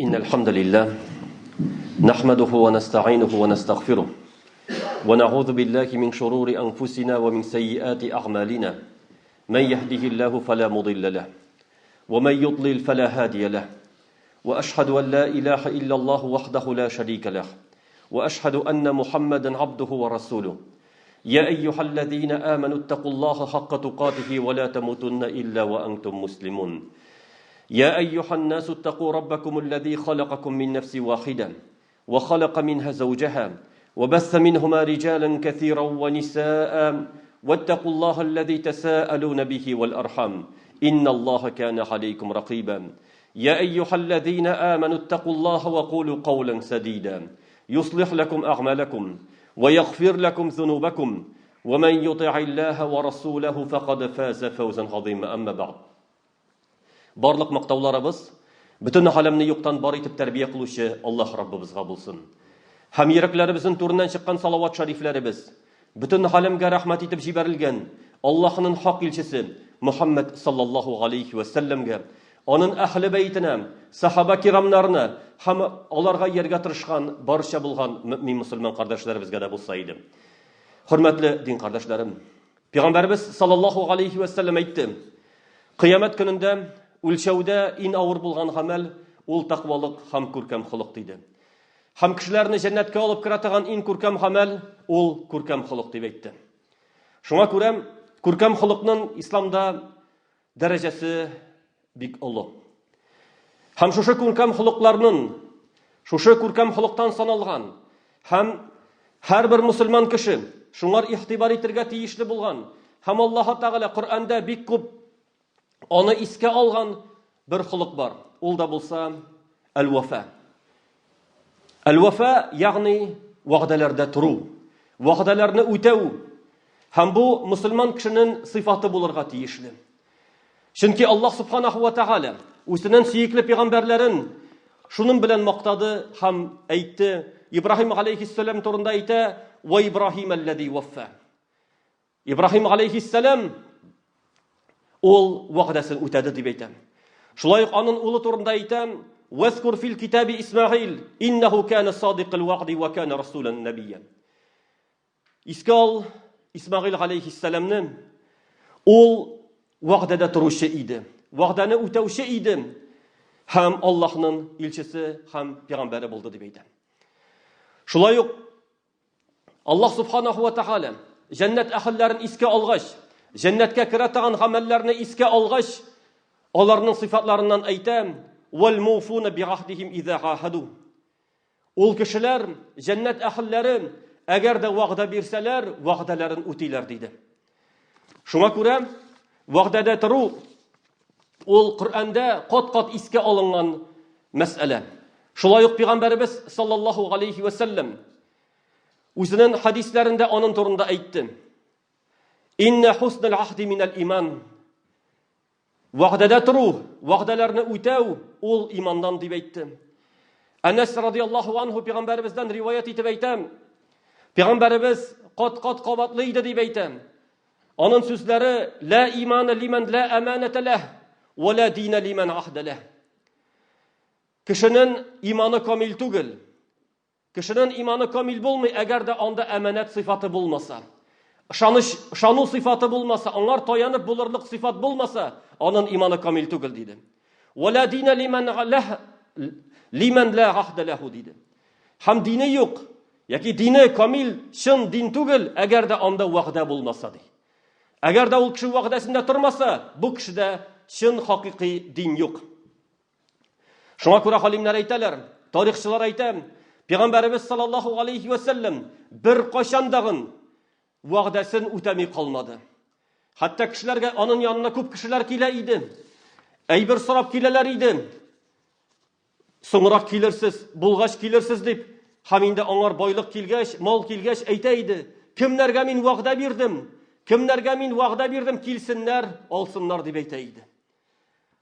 إن الحمد لله نحمده ونستعينه ونستغفره ونعوذ بالله من شرور أنفسنا ومن سيئات أعمالنا من يهده الله فلا مضل له ومن يضلل فلا هادي له وأشهد أن لا إله إلا الله وحده لا شريك له وأشهد أن محمدا عبده ورسوله يا أيها الذين آمنوا اتقوا الله حق تقاته ولا تموتن إلا وأنتم مسلمون يا أيها الناس اتقوا ربكم الذي خلقكم من نفس واحدة وخلق منها زوجها وبث منهما رجالا كثيرا ونساء واتقوا الله الذي تساءلون به والأرحام إن الله كان عليكم رقيبا يا أيها الذين آمنوا اتقوا الله وقولوا قولا سديدا يصلح لكم أعمالكم ويغفر لكم ذنوبكم ومن يطع الله ورسوله فقد فاز فوزا عظيما أما بعد Барлык мактауларыбыз бүтән галәмне юктан бар итеп тәрбия кылучы Аллаһ Раббыбызга булсын. Һәм йөрәкләребезнең турыннан чыккан салават шарифләребез бүтән галәмгә рәхмәт итеп җибәрелгән Аллаһның хак илчесе Мухаммад саллаллаһу алейхи ва сәлләмгә, аның әһле бәйтенә, сахаба кирамнарына һәм аларга ярга тырышкан барча булган мөмин мусульман кардәшләребезгә дә булса иде. Хөрмәтле дин кардәшләрем, Пәйгамбәрбез саллаллаһу алейхи ва сәлләм әйтте: Кыямәт көнендә үлчәүдә ин авыр булган гамәл ул тақвалык һәм күркәм холык диде. Һәм кешеләрне җәннәткә алып кера торган ин күркәм гамәл ул күркәм холык дип әйтте. Шуңа күрә күркәм холыкның исламда дәрәҗәсе бик олы. Һәм шушы күркәм холыкларның, шушы күркәм холыктан саналган һәм һәрбер мусульман кеше шуңар игътибар итәргә тиешле булган һәм Аллаһ Тәгалә Коръәндә бик күп аны искә алган бер холык бар. Ул да булса әл-вафа. Әл-вафа ягъни вәгъдәләрдә туру, вәгъдәләрне үтәү. Һәм бу мусульман кешенең сыйфаты булырга тиешле. Чөнки Аллаһ Субханаһу ва Тәгалә үзенең сөекле пәйгамбәрләрен шуның белән мактады һәм әйтте. Ибраһим алейхиссалам турында әйтә: "Ва Ибраһим аллази ваффа." Ибраһим алейхиссалам ул вәгъдәсен үтәде дип әйтәм. Шулай ук аның улы турында әйтәм: "Вазкур фил китаби Исмаил, иннаху кана садиқал вa'ди ва кана расулан набiyyan." Искал Исмаил алейхиссаламны ул вәгъдәдә торучы иде, вәгъдәне үтәүче иде һәм Аллаһның илчесе һәм пәйгамбәре булды дип әйтәм. Шулай ук Аллаһ Субханаһу ва Тәгалә җәннәт әһелләрен искә алгач, Җәннәткә керә торган гамәлләрне искә алгач, аларның сыйфатларыннан әйтәм: "Вал муфуна би'ахдихим иза гахаду." Ул кешеләр, җәннәт әһелләре, әгәр дә вәгъдә бирсәләр, вәгъдәләрен үтиләр диде. Шуңа күрә вәгъдәдә тору ул Коръәндә кат-кат искә алынган мәсьәлә. Шулай ук Пәйгамбәрбез саллаллаһу алейхи ва сәлләм үзенең хадисләрендә аның турында әйтте: Инна хуснал ахди минал иман. Вәгъдәдә туру, вәгъдәләрне үтәү ул имандан дип әйтте. Анас радиллаһу анһу пәйгамбәрбездән риваят итеп әйтәм. Пәйгамбәрбез кат-кат кабатлы иде дип әйтәм. Аның сүзләре: "Ла имана лиман ла аманата лах, ва ла дина лиман ахда лах." Кешенең иманы камил түгел. Кешенең иманы камил булмый, әгәр дә анда әманәт сыйфаты булмаса. Шану сыйфаты булмаса, аңар таянып булырлык сыйфат булмаса, аның иманы камил түгел диде. Вала дина лиман ла ахда лаху диде. Һәм дине юк, яки дине камил, чын дин түгел, әгәр дә анда вәгъдә булмаса ди. Әгәр дә ул кеше вәгъдәсендә тормаса, бу кешедә чын хакыйкый дин юк. Шуңа күрә галимнәр әйтәләр, тарихчылар әйтә: Пәйгамбәрбез саллаллаһу алейхи ва сәлләм бер кашандагын вәгъдәсен үтәми калмады. Хәтта кешеләргә аның янына күп кешеләр килә иде. Әйбер сорап киләләр иде. Соңрак килерсез, булгач килерсез дип, һәм инде аңар байлык килгәч, мал килгәч әйтә иде: "Кемнәргә мин вәгъдә бирдем? Кемнәргә мин вәгъдә бирдем, килсеннәр, алсыннар" дип әйтә иде.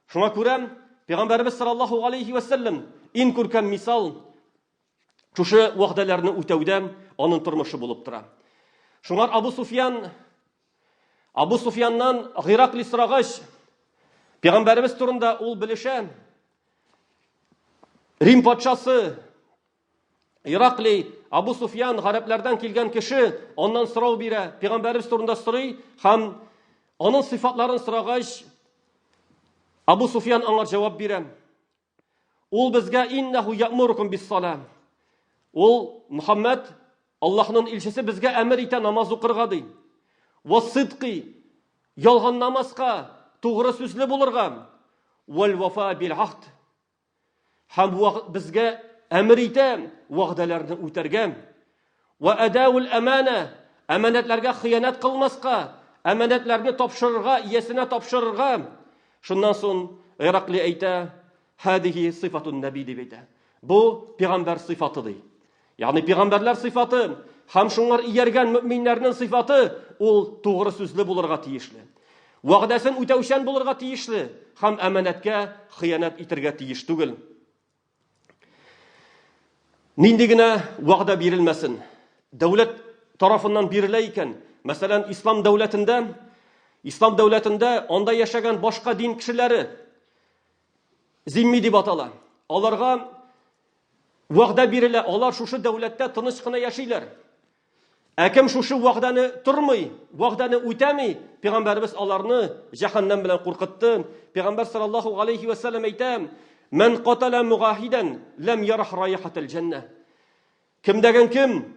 Шуңа күрә Пәйгамбәрбез саллаллаһу алейхи ва сәлләм ин күркәм мисал шушы вәгъдәләрне үтәүдә аның тормышы булып тора. Шуңар Абу Суфьяннан Гыйракли сорагач, Пәйгамбәрбез турында ул белешә: Рим патшасы Иракли, Абу Суфьян, гарәпләрдән килгән кеше, ondan сорау бирә, Пәйгамбәрбез турында сорый, һәм аның сыйфатларын сорагач, Абу Суфьян аңа җавап бирә. Ул безгә иннаху я'мурукум бис-салам. Ул Мөхәммәд, Аллаһның илчесе, безгә әмер итә намаз укырга ди. Ва-сидқи, ялган намазга, тугры сүзле булырга. Вал-вафа бил-ахд. Һәм безгә әмер итә вәгъдәләрне үтәргә. Ва-адаул амана, аманәтләргә хыянат кылмаска, аманәтләрне тапшырырга, иясенә тапшырырга. Шуннан соң Иракли әйтә, "Хадиһи сифатун наби" дип әйтә. Бу пәйгамбәр сыйфаты ди. Ягъни пәйгамбәрләр сыйфаты һәм шуңар ияргән мөэминнәрнең сыйфаты ул тугры сүзле булырга тиешле. Вәгъдәсен үтәүчән булырга тиешле һәм аманәткә хыянат итәргә тиеш түгел. Нинди генә вәгъдә бирелмәсен. Дәүләт тарафыннан бирелә икән. Мәсәлән, ислам дәүләтендә анда яшәгән башка дин кешеләре зимми дип атала. Аларга вәгъдә бирелә, алар шушы дәүләттә тыныч кына яшиләр. Кем шушы вәгъдәне тормый, вәгъдәне үтәми, Пәйгамбәрбез аларны җәһәннәм белән куркытты. Пәйгамбәр саллаллаһу алейхи ва саллям әйтә: "Мен катала мугаһидан лам ярах райхатал җанна." Кемдәгән кем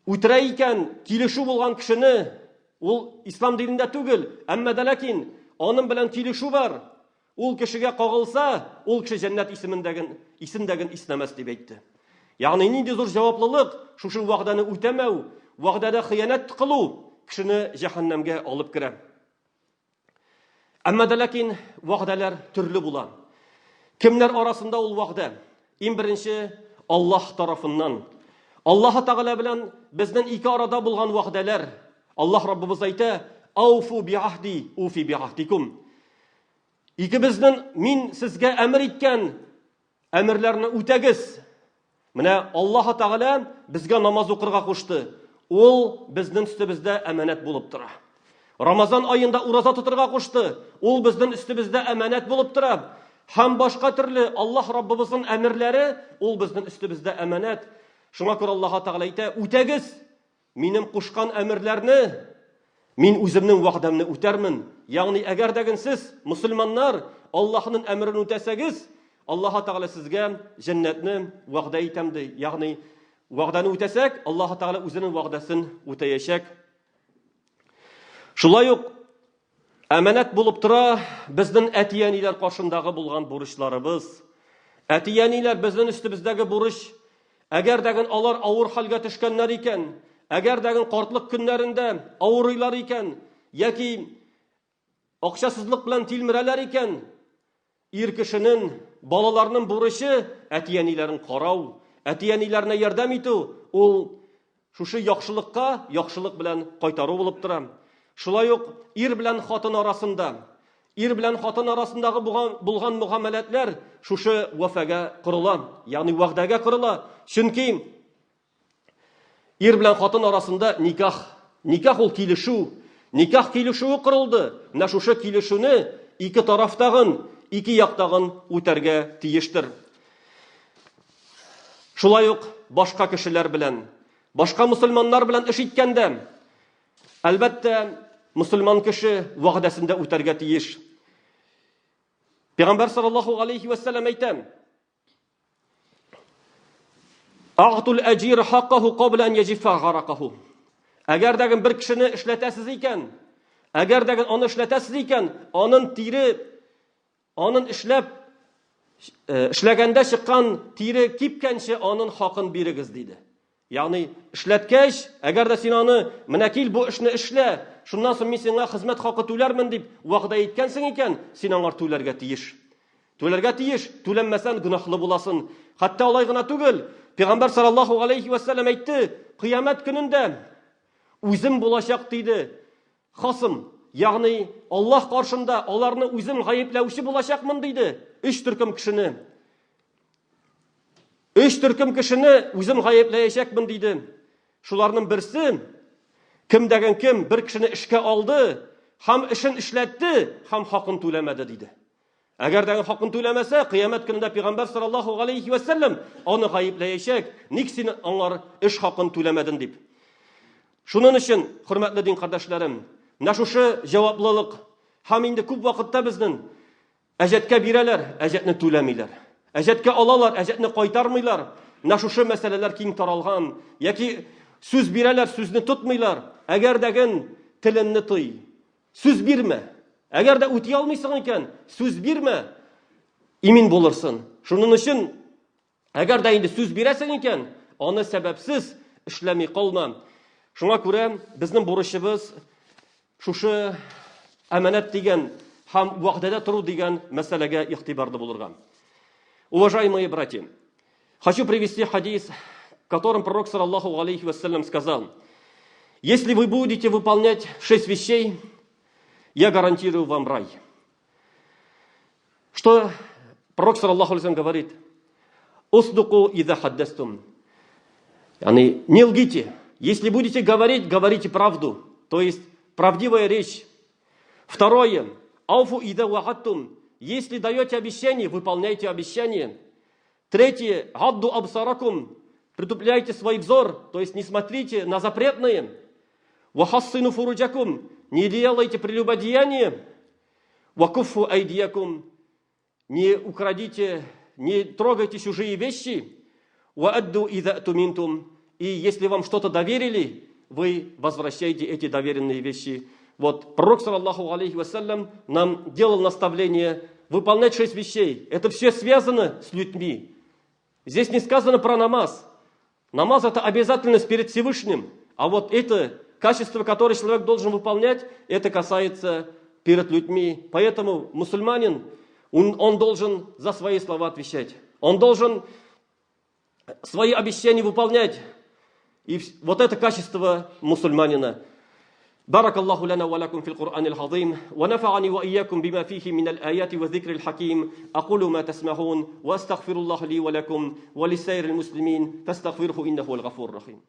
үтерә икән, килешү булган кешене, ул ислам динендә түгел, әмма дә ләкин аның белән килешү бар. Ул кешегә кагылса, ул кеше җәннәт исемдәген иснәмәс дип әйтте. Ягъни нинди зур җаваплылык шушы вәгъдәне үтәмәү, вәгъдәдә хыянат кылу кешене җәһәннәмгә алып керә. Әмма дә ләкин вәгъдәләр төрле була. Кемнәр арасында ул вәгъдә? Иң беренче Аллаһ тарафыннан. Аллаһ Тәгалә белән безнең ике арада булган вәгъдәләр. Аллаһ Раббыбыз әйтә: "Ауфу би'ахди, уфи би'ахдикум." Икебезнең мин сезгә әмер иткән әмерләрне үтәгез. Менә Аллаһ Тәгалә безгә намаз укырга кушты. Ул безнең өстебездә әманәт булып тора. Рамазан аенда ураза тотырга кушты. Ул безнең өстебездә әманәт булып тора. Һәм башка төрле Аллаһ Раббыбызның әмерләре ул безнең өстебездә әманәт. Шуңа күрә Аллаһ Тәгалә әйтә: "Үтәгез минем кушкан әмерләрне, мин үземнең вәгъдәмне үтәрмен." Ягъни әгәр дәген сез мусламаннар Аллаһның әмерен үтәсәгез, Аллаһ Тәгалә сезгә җәннәтне вәгъдә итәм ди. Ягъни вәгъдәне үтәсәк, Аллаһ Тәгалә үзенең вәгъдәсен үтәячәк. Шулай ук әманәт булып тора безнең әтияниләр каршындагы булган бурычларыбыз. Әтияниләр безнең өстебездәге бурыч. Әгәр дәген алар авыр хәлгә төшкәннәр икән, әгәр дәген картлык көннәрендә авырыйлар икән, яки акчасызлык белән тилмерәләр икән, ир кешенең, балаларның бурычы әтияниләрен карау, әтияниләренә ярдәм итү, ул шушы яхшылыкка яхшылык белән кайтару булып тора. Шулай ук ир белән хатын арасындагы булган мөхәмәләтләр шушы вафага кырыла, ягъни вәгъдәгә кырыла. Чөнки ир белән хатын арасында никах ул килешү. Никах килешүе кырылды. Менә шушы килешүне ике тарафтагын, ике яктагын үтәргә тиештер. Шулай ук башка кешеләр белән, башка мусламаннар белән эш иткәндә, әлбәттә, мусламан кеше вәгъдәсендә үтәргә тиеш. Пәйгамбәр саллаллаһу алейхи ва саллям әйтә: "A'tul ajir haqqahu qabla an yajifa gharaqahu." Әгәр дәген бер кешене эшләтәсез икән, әгәр дәген аны эшләтәсез икән, аның эшләгәндә чыккан тире кипкәнче аның хакын бирегез диде. Ягъни эшләткәч, әгәр дә син аны менә кил бу эшне эшлә, шуннан соң мин сиңа хезмәт хакы түләрмен дип вәгъдә иткәнсең икән, син аңар түләргә тиеш. Түләнмәсән гөнаһлы буласың. Хәтта алай гына түгел. Пәйгамбәр саллаллаһу алейхи ва саллям әйтте: "Кыямәт көнендә үзем булачак" диде. Хасым, ягъни Аллаһ каршында аларны үзем гаепләүче булачакмын диде. Өч төркем кешене үзем гаепләячәкмен диде. Шуларның берсе, кемдәген кем бер кешене эшкә алды, һәм эшен эшләтте, һәм хакын түләмәде диде. Әгәр дә хакын түләмәсә, кыямәт көнендә Пәйгамбәр саллаллаһу алейхи ва саллям аны гаепләячәк. Ник син аңар эш хакын түләмәдең дип. Шуның өчен, хөрмәтле дин кардәшләрем, менә шушы җаваплылык һәм инде күп вакытта безнең әҗәткә бирәләр, әҗәтне түләмиләр. Әҗәткә алалар, әҗәтне кайтармыйлар. Менә шушы мәсьәләләр киң таралган. Яки сүз бирәләр, сүзне тотмыйлар. Әгәр дәген теленне тый, сүз бирмә. Әгәр дә үти алмыйсың икән, сүз бирмә, имин булырсың. Шуның өчен, әгәр дә инде сүз бирәсең икән, аны сәбәпсез эшләми калма. Шуңа күрә безнең бурычыбыз шушы әманәт дигән һәм вәгъдәдә тору дигән мәсьәләгә игътибарлы булырга. Уважаемые братья, хочу привести хадис, в котором пророк саллаллаху алейхи ва саллям сказал: если вы будете выполнять 6 вещей, я гарантирую вам рай. Что пророк саллаллаху алейхи ва саллям говорит? Усдуку иза хаддастум. Не лгите. Если будете говорить, говорите правду. То есть правдивая речь. Второе. Ауфу иза вахаттум. Если даете обещание, выполняйте обещание. Третье. Гадду абсаракум. Притупляйте свой взор. То есть не смотрите на запретное. Вахассину фуруджакум. Не делайте прелюбодеяние. Вакуфу айдиякум. Не украдите, не трогайте чужие вещи. Ваадду иза туминтум. И если вам что-то доверили, вы возвращаете эти доверенные вещи. Вот пророк саллаллаху алейхи ва саллям нам делал наставление выполнять 6 вещей. Это все связано с людьми. Здесь не сказано про намаз. Намаз — это обязательность перед Всевышним. А вот это качество, которое человек должен выполнять, это касается перед людьми. Поэтому мусульманин, он должен за свои слова отвечать. Он должен свои обещания выполнять. И вот это качество мусульманина. بارك الله لنا ولكم في القرآن العظيم ونفعني وإياكم بما فيه من الآيات والذكر الحكيم أقول ما تسمعون وأستغفر الله لي ولكم ولسائر المسلمين فاستغفره إنه هو الغفور الرحيم